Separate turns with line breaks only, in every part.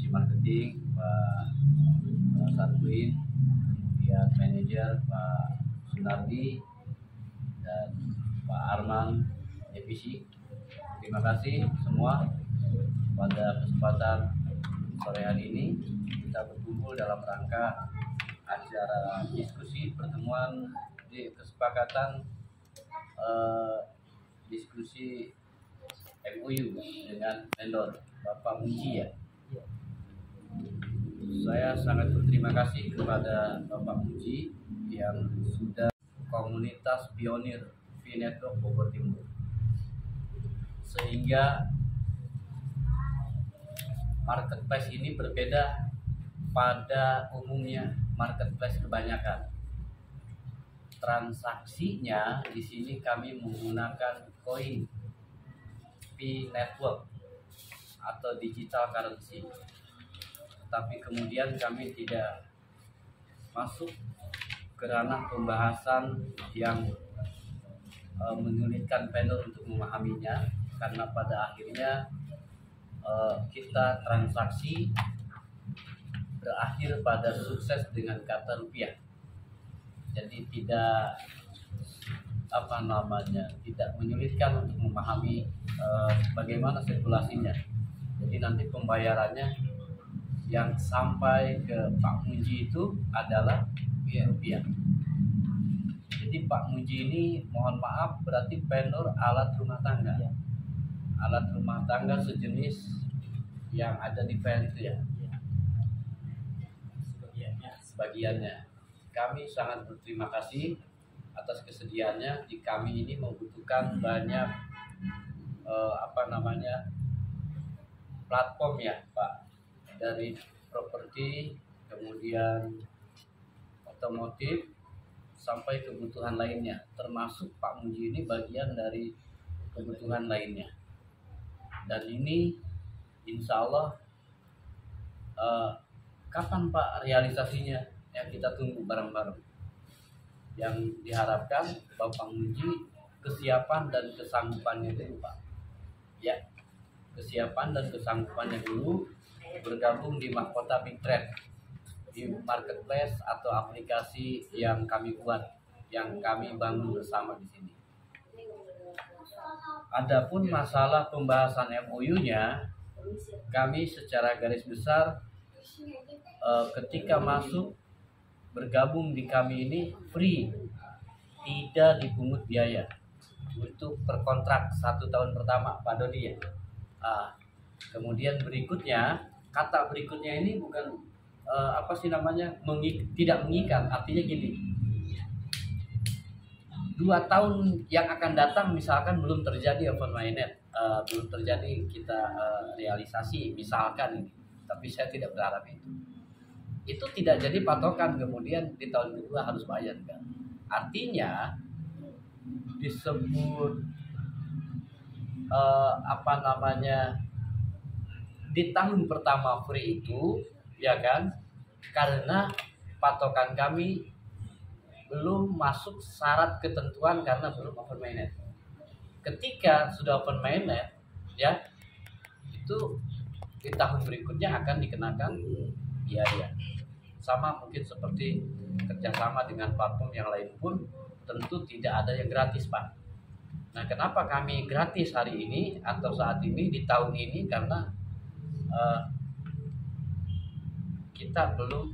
Divisi Marketing Pak Sarwin, kemudian manajer Pak Sunardi dan Pak Arman Divisi. Terima kasih semua pada kesempatan sore hari ini kita berkumpul dalam rangka acara diskusi pertemuan di kesepakatan diskusi MOU dengan vendor Bapak Muji ya. Saya sangat berterima kasih kepada Bapak Muji yang sudah komunitas pionir V-Network Bogor Timur, sehingga marketplace ini berbeda pada umumnya marketplace kebanyakan. Transaksinya di sini kami menggunakan koin V-Network atau digital currency. Tapi kemudian kami tidak masuk ke ranah pembahasan yang menyulitkan vendor untuk memahaminya, karena pada akhirnya kita transaksi berakhir pada sukses dengan kata rupiah. Jadi tidak tidak menyulitkan untuk memahami bagaimana sirkulasinya. Jadi nanti pembayarannya yang sampai ke Pak Muji itu adalah rupiah. Jadi Pak Muji ini mohon maaf berarti vendor alat rumah tangga. Alat rumah tangga sejenis yang ada di file itu ya. Sebagiannya. Kami sangat berterima kasih atas kesediaannya. Di kami ini membutuhkan banyak platform ya Pak, dari properti, kemudian otomotif, sampai kebutuhan lainnya, termasuk Pak Muji ini bagian dari kebutuhan lainnya. Dan ini insya Allah kapan Pak realisasinya? Yang kita tunggu bareng-bareng. Yang diharapkan Bapak Muji kesiapan dan kesanggupannya dulu Pak. Ya, kesiapan dan kesanggupannya dulu bergabung di Mahkota Big Trade, di marketplace atau aplikasi yang kami buat, yang kami bangun bersama di sini. Adapun masalah pembahasan MOU-nya, kami secara garis besar ketika masuk bergabung di kami ini free, tidak dipungut biaya untuk per kontrak 1 tahun pertama Pak Dodi ya. Kemudian berikutnya, kata berikutnya ini bukan tidak mengikat, artinya gini, 2 tahun yang akan datang misalkan belum terjadi open mainnet, belum terjadi kita realisasi misalkan ini, tapi saya tidak berharap itu tidak jadi patokan kemudian di tahun kedua harus bayar kan. Artinya disebut di tahun pertama free itu ya kan, karena patokan kami belum masuk syarat ketentuan karena belum open mainnet. Ketika sudah open mainnet ya, itu di tahun berikutnya akan dikenakan biaya. Sama mungkin seperti kerjasama dengan platform yang lain pun tentu tidak ada yang gratis Pak. Nah, kenapa kami gratis hari ini atau saat ini di tahun ini? Karena kita belum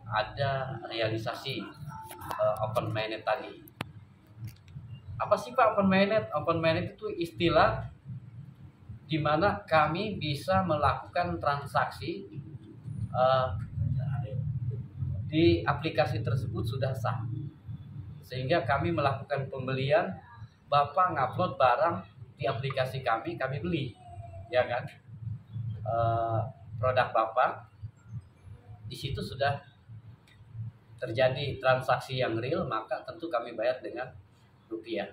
ada realisasi open mainnet tadi. Apa sih Pak open mainnet? Open mainnet itu istilah di mana kami bisa melakukan transaksi di aplikasi tersebut sudah sah, sehingga kami melakukan pembelian, Bapak ngupload barang di aplikasi kami beli, ya kan, produk Bapak, di situ sudah terjadi transaksi yang real, maka tentu kami bayar dengan rupiah.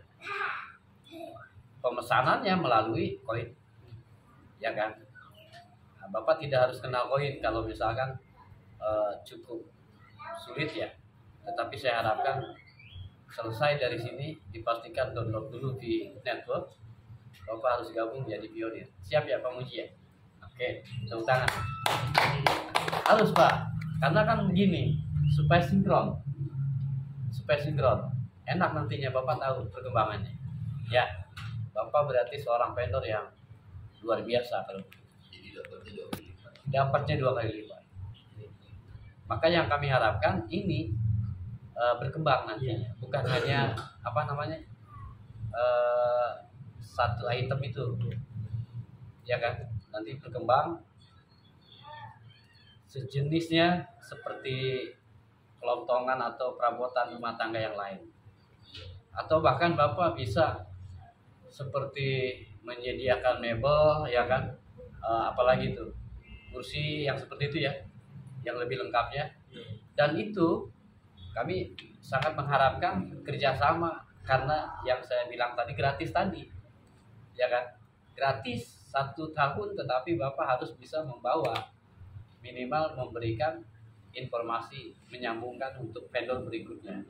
Pemesanannya melalui koin, ya kan. Nah, Bapak tidak harus kenal koin kalau misalkan cukup sulit ya, tetapi saya harapkan selesai dari sini dipastikan download dulu di network, Bapak harus gabung jadi pionir. Siap ya Pak Muji ya? Oke. Oke, tepuk tangan. Harus Pak, karena kan begini, supaya sinkron, enak nantinya Bapak tahu perkembangannya. Ya, Bapak berarti seorang vendor yang luar biasa kalau dapatnya 2 kali lipat. Maka yang kami harapkan ini berkembang nantinya, bukan hanya apa namanya satu item itu, ya kan? Nanti berkembang sejenisnya seperti kelontongan atau perabotan rumah tangga yang lain, atau bahkan Bapak bisa seperti menyediakan mebel, ya kan? Apalagi itu kursi yang seperti itu ya, yang lebih lengkapnya. Dan itu kami sangat mengharapkan kerjasama, karena yang saya bilang tadi gratis tadi, ya kan? Gratis 1 tahun, tetapi Bapak harus bisa membawa, minimal memberikan informasi, menyambungkan untuk vendor berikutnya.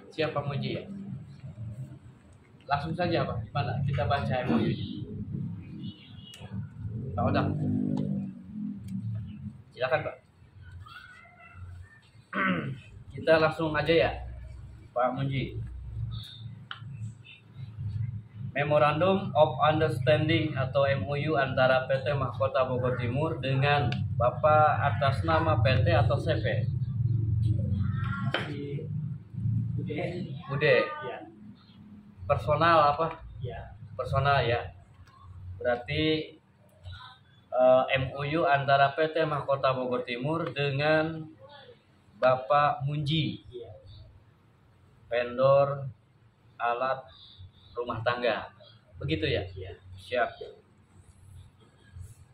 Siapa Muji ya? Langsung saja Pak, gimana? Kita baca MOU-nya. Pak Odang, silakan Pak. Kita langsung aja ya, Pak Muji. Memorandum of Understanding atau MOU antara PT Mahkota Bogor Timur dengan Bapak atas nama PT atau CV? Bude.
Ya.
Personal apa?
Ya.
Personal ya. Berarti MOU antara PT Mahkota Bogor Timur dengan Bapak Munji,
Ya.
vendor alat rumah tangga, begitu ya?
Ya.
Siap.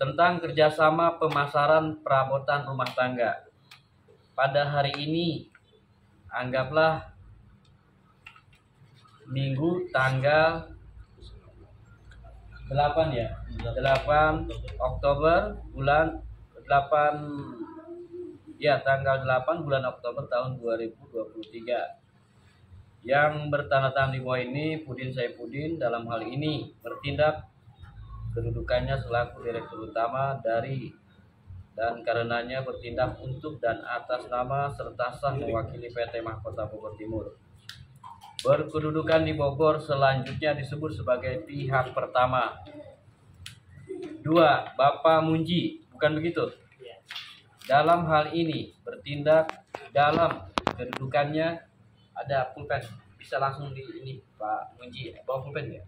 Tentang kerjasama pemasaran perabotan rumah tangga. Pada hari ini, anggaplah Minggu tanggal 8 ya, 8 Oktober bulan 8 ya, tanggal 8 bulan Oktober tahun 2023. Yang bertanda tangan di bawah ini Pudin Saipudin, dalam hal ini bertindak kedudukannya selaku direktur utama dari dan karenanya bertindak untuk dan atas nama serta sah mewakili PT Mahkota Bogor Timur. Berkedudukan di Bogor selanjutnya disebut sebagai pihak pertama. 2. Bapak Munji, bukan begitu? Dalam hal ini bertindak dalam kedudukannya, ada pulpen, bisa langsung di ini Pak Munji, bawa pulpen ya.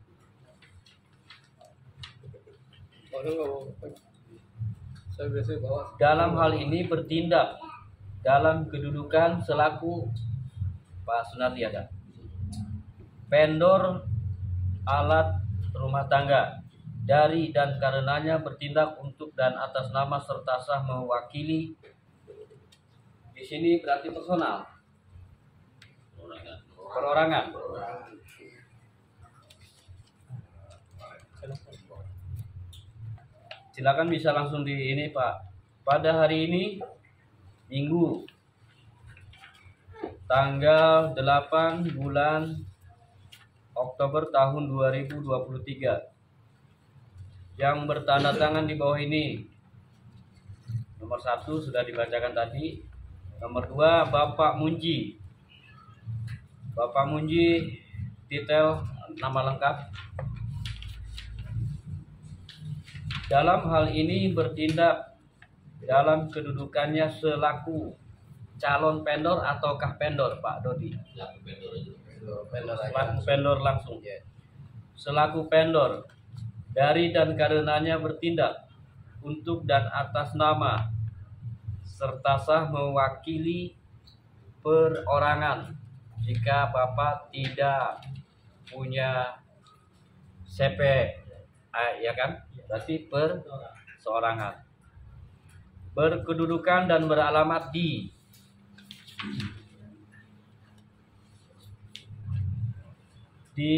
Dalam hal ini bertindak dalam kedudukan selaku Pak Sunardi ada, vendor alat rumah tangga dari dan karenanya bertindak untuk dan atas nama serta sah mewakili. Di sini berarti personal, perorangan. Silakan bisa langsung di ini Pak. Pada hari ini Minggu tanggal 8 bulan Oktober tahun 2023, yang bertanda tangan di bawah ini, nomor 1 sudah dibacakan tadi, nomor 2 Bapak Munji. Bapak Munji, detail nama lengkap. Dalam hal ini bertindak dalam kedudukannya selaku calon vendor ataukah vendor Pak Dodi? Selaku vendor langsung. Selaku vendor dari dan karenanya bertindak untuk dan atas nama serta sah mewakili perorangan jika Bapak tidak punya CP, ya kan? Berarti perseorangan. Berkedudukan dan beralamat di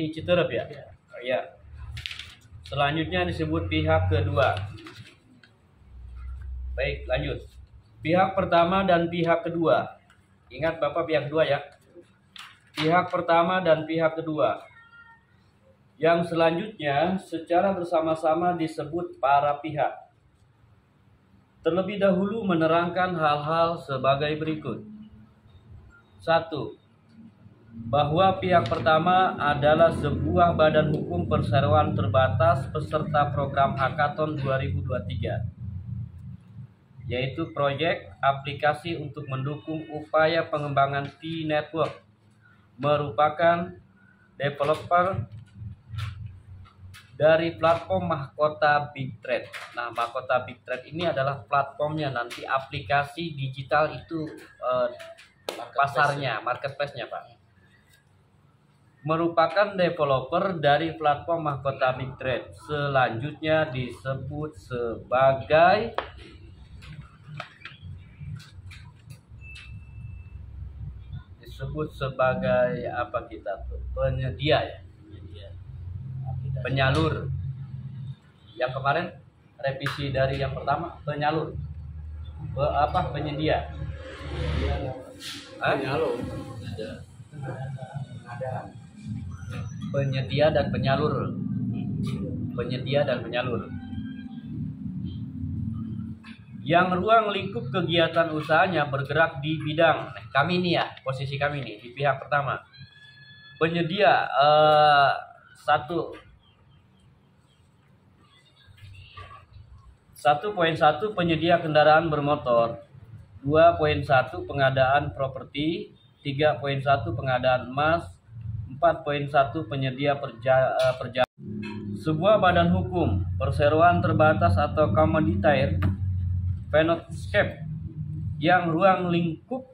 Citerep ya? Ya. Selanjutnya disebut pihak kedua. Baik, lanjut. Pihak pertama dan pihak kedua. Ingat Bapak pihak kedua ya. Pihak pertama dan pihak kedua. Yang selanjutnya secara bersama-sama disebut para pihak. Terlebih dahulu menerangkan hal-hal sebagai berikut. 1. Bahwa pihak pertama adalah sebuah badan hukum perseroan terbatas peserta program Hackathon 2023, yaitu proyek aplikasi untuk mendukung upaya pengembangan T-Network, merupakan developer dari platform Mahkota Big Trade. Nah, Mahkota Big Trade ini adalah platformnya, nanti aplikasi digital itu pasarnya, marketplace-nya, Pak. Merupakan developer dari platform Mahkota Big Trade. Selanjutnya disebut sebagai apa kita tuh? Penyedia ya. Penyalur. Yang kemarin revisi dari yang pertama penyalur. Penyedia.
Penyalur.
Penyedia dan penyalur. Penyedia dan penyalur. Yang ruang lingkup kegiatan usahanya bergerak di bidang kami nih ya, posisi kami nih di pihak pertama. Penyedia 1.1 penyedia kendaraan bermotor, 2.1 pengadaan properti, 3.1 pengadaan emas, 4.1 penyedia perjalanan. Sebuah badan hukum perseroan terbatas atau komoditair Fenotscape yang ruang lingkup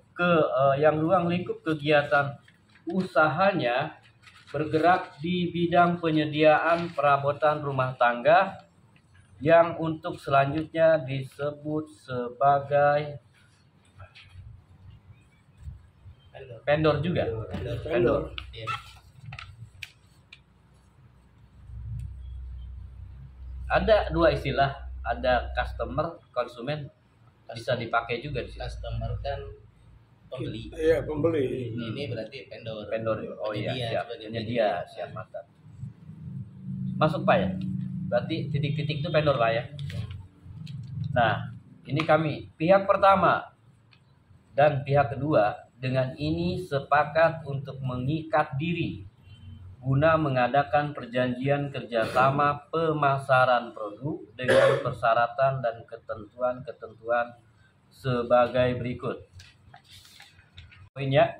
kegiatan usahanya bergerak di bidang penyediaan perabotan rumah tangga yang untuk selanjutnya disebut sebagai vendor juga. Vendor. Ada dua istilah, ada customer, konsumen, bisa dipakai juga di sini.
Customer kan pembeli.
Iya, pembeli.
Ini berarti vendor.
Vendor. Oh iya, siap. Penyedia, siap,
Iya.
mantap. Masuk Pak ya? Berarti titik-titik itu vendor Pak ya? Nah, ini kami pihak pertama dan pihak kedua dengan ini sepakat untuk mengikat diri guna mengadakan perjanjian kerjasama pemasaran produk dengan persyaratan dan ketentuan-ketentuan sebagai berikut. Poinnya,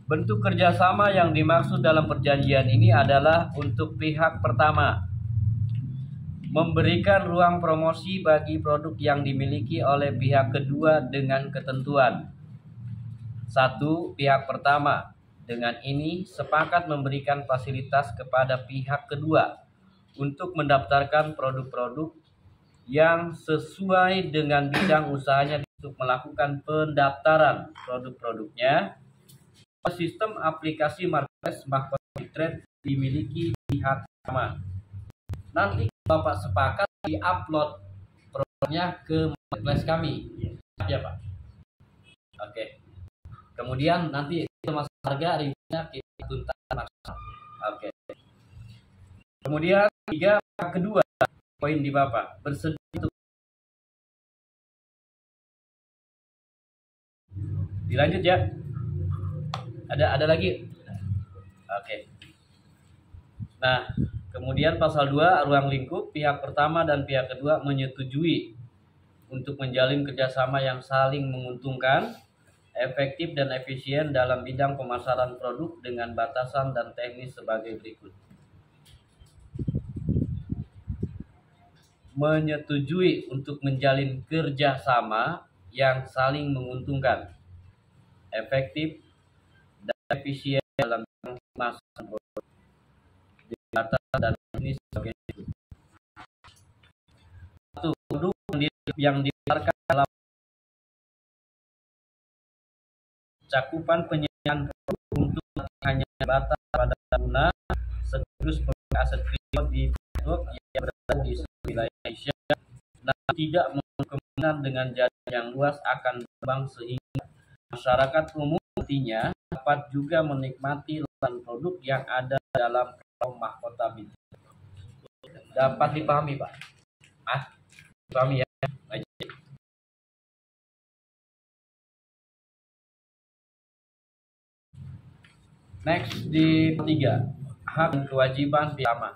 bentuk kerjasama yang dimaksud dalam perjanjian ini adalah untuk pihak pertama memberikan ruang promosi bagi produk yang dimiliki oleh pihak kedua dengan ketentuan. 1. Pihak pertama dengan ini sepakat memberikan fasilitas kepada pihak kedua untuk mendaftarkan produk-produk yang sesuai dengan bidang usahanya untuk melakukan pendaftaran produk-produknya. Sistem aplikasi marketplace Mahkota Big Trade dimiliki pihak pertama. Nanti Bapak sepakat di-upload produknya ke marketplace kami. Ya Pak. Oke. Kemudian nanti masalah harga reviewnya kita tuntaskan masalah. Oke. Kemudian 3 kedua poin di Bapak bersedia untuk dilanjut ya. Ada lagi? Oke. Nah, kemudian pasal 2 ruang lingkup pihak pertama dan pihak kedua menyetujui untuk menjalin kerjasama yang saling menguntungkan, efektif dan efisien dalam bidang pemasaran produk dengan batasan dan teknis sebagai berikut. Menyetujui untuk menjalin kerjasama yang saling menguntungkan, efektif dan efisien dalam bidang pemasaran produk dengan batasan dan teknis sebagai berikut. 1. Produk yang ditawarkan dalam cakupan penyediaan produk untuk hanya batas pada guna sekaligus pemegang aset kripto di network yang berada di seluruh wilayah Indonesia dan tidak menutup kemungkinan dengan jaringan yang luas akan berkembang sehingga masyarakat umum nantinya dapat juga menikmati layanan produk yang ada dalam platform Mahkota Big Trade. Dapat dipahami Pak? Dipahami ya? Next di 3, hak dan kewajiban sama.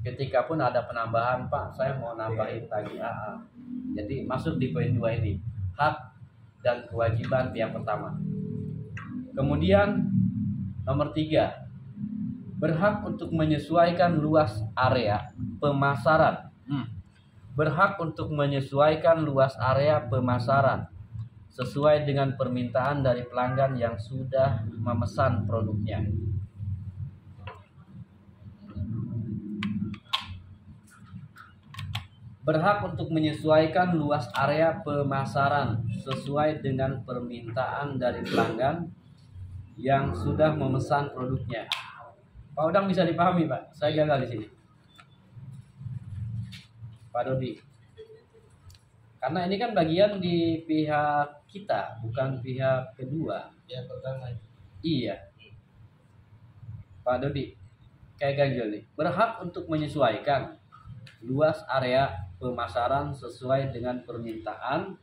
Ketika pun ada penambahan, Pak, saya mau nambahin lagi AA. Jadi masuk di poin 2 ini, hak dan kewajiban pihak pertama. Kemudian nomor 3, berhak untuk menyesuaikan luas area pemasaran. Berhak untuk menyesuaikan luas area pemasaran sesuai dengan permintaan dari pelanggan yang sudah memesan produknya. Berhak untuk menyesuaikan luas area pemasaran sesuai dengan permintaan dari pelanggan yang sudah memesan produknya. Pak Udang bisa dipahami, Pak? Saya gagal di sini. Pak Dodi. Karena ini kan bagian di pihak kita, bukan pihak kedua.
Yang pertama.
Iya. Pak Dodi, kayak ganjil nih. Berhak untuk menyesuaikan luas area pemasaran sesuai dengan permintaan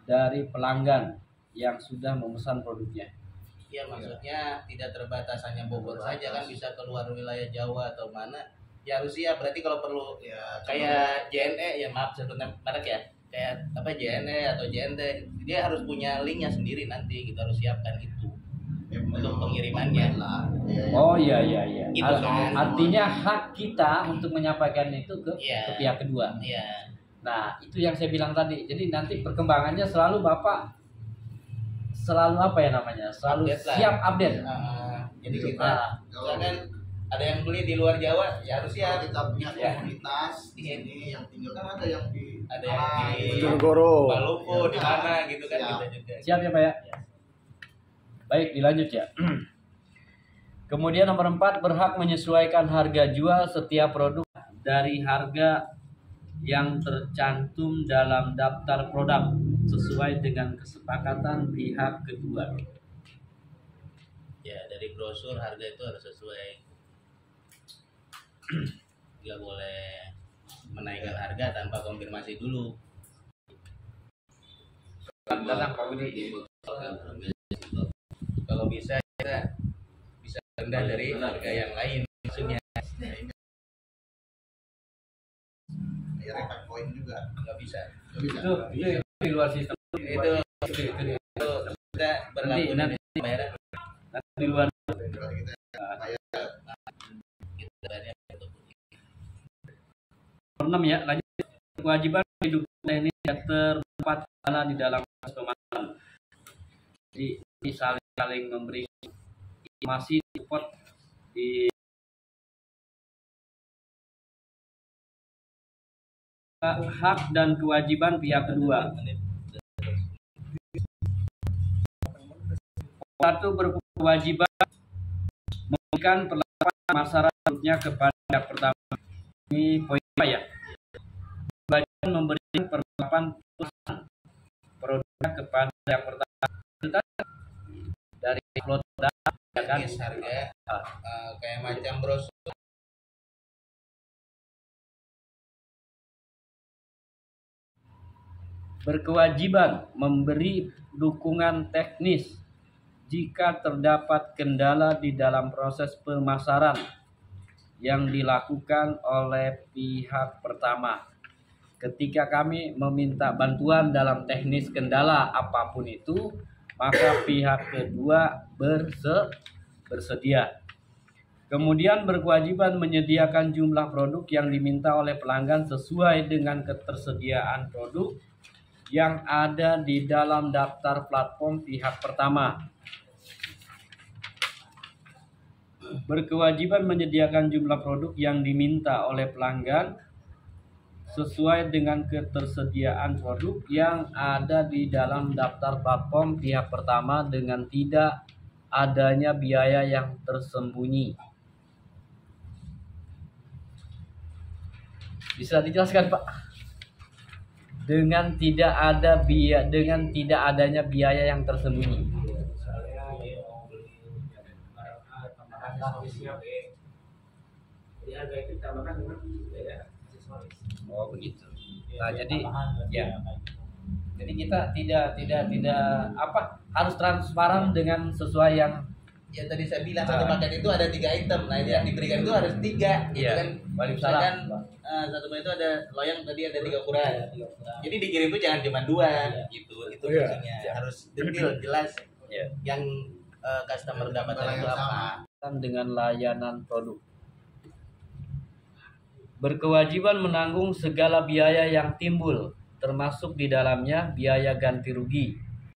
dari pelanggan yang sudah memesan produknya.
Ya maksudnya tidak terbatas hanya Bogor saja kan, bisa keluar wilayah Jawa atau mana. Ya harus siap, berarti kalau perlu
Ya,
kayak JNE, ya maaf sebut merek ya, kayak apa JNE atau JNT, dia harus punya linknya sendiri nanti, kita harus siapkan itu untuk pengirimannya.
Oh iya.
Itu kan.
Artinya hak kita untuk menyampaikan itu ke pihak kedua.
Iya.
Nah, itu yang saya bilang tadi. Jadi nanti perkembangannya selalu Bapak selalu apa ya namanya? Selalu
Update lah.
siap update.
Jadi
Gitu,
kita
Nah,
misalkan ada yang beli di luar Jawa, ya harus
Kalau
siap.
kita punya
Ya.
komunitas di sini yang tinggal kan ada yang di
Ada yang di
Bojonegoro.
Maluku, di mana gitu kan,
Siap.
kita juga.
siap ya Pak ya? Baik, dilanjut ya. Kemudian nomor 4, berhak menyesuaikan harga jual setiap produk dari harga yang tercantum dalam daftar produk sesuai dengan kesepakatan pihak kedua.
Ya dari brosur harga itu harus sesuai. Nggak boleh menaikkan harga tanpa konfirmasi dulu.
Tenang Pak Budi.
Kalau bisa kita bisa rendah dari harga yang lain maksudnya.
ya repack point juga.
Nggak bisa.
Nggak bisa.
Itu di luar sistem.
Itu kita berlaku
Nanti
bayaran
di luar.
Kalau kita bayar
kita bayarnya untuk
Nomor 6 ya, lanjut. Kewajiban mendukung teknis yang terdapat dana di dalam proses pemasaran. Jadi ini saling memberi informasi support di hak dan kewajiban pihak kedua. Satu, berkewajiban memberikan perlakuan masyarakat produknya kepada pihak pertama. Ini poin apa ya? Kewajiban memberikan perlakuan produknya kepada pihak pertama. Itu dari plot data ya kan?
teknis harga kayak macam brosur.
Berkewajiban memberi dukungan teknis jika terdapat kendala di dalam proses pemasaran yang dilakukan oleh pihak pertama. Ketika kami meminta bantuan dalam teknis kendala apapun itu, maka pihak kedua bersedia. Kemudian berkewajiban menyediakan jumlah produk yang diminta oleh pelanggan sesuai dengan ketersediaan produk yang ada di dalam daftar platform pihak pertama. Berkewajiban menyediakan jumlah produk yang diminta oleh pelanggan sesuai dengan ketersediaan produk yang ada di dalam daftar platform pihak pertama dengan tidak adanya biaya yang tersembunyi. Bisa dijelaskan, Pak? Dengan tidak adanya biaya yang tersembunyi. Oh begitu. Nah jadi ya, jadi kita tidak apa harus transparan dengan sesuai yang
Ya tadi saya bilang satu paket itu ada 3 item. Nah, yang diberikan itu harus 3 gitu
Iya.
kan.
Waalaikumsalam.
Misalkan satu paket itu ada loyang tadi ada 3 ukuran. Jadi dikirim itu jangan cuma 2 gitu. Itu
Iya.
maksudnya. Harus detail jelas
Iya.
yang customer dapatkan
Barang
itu
yang
apa.
sama.
dengan layanan produk. Berkewajiban menanggung segala biaya yang timbul, termasuk di dalamnya biaya ganti rugi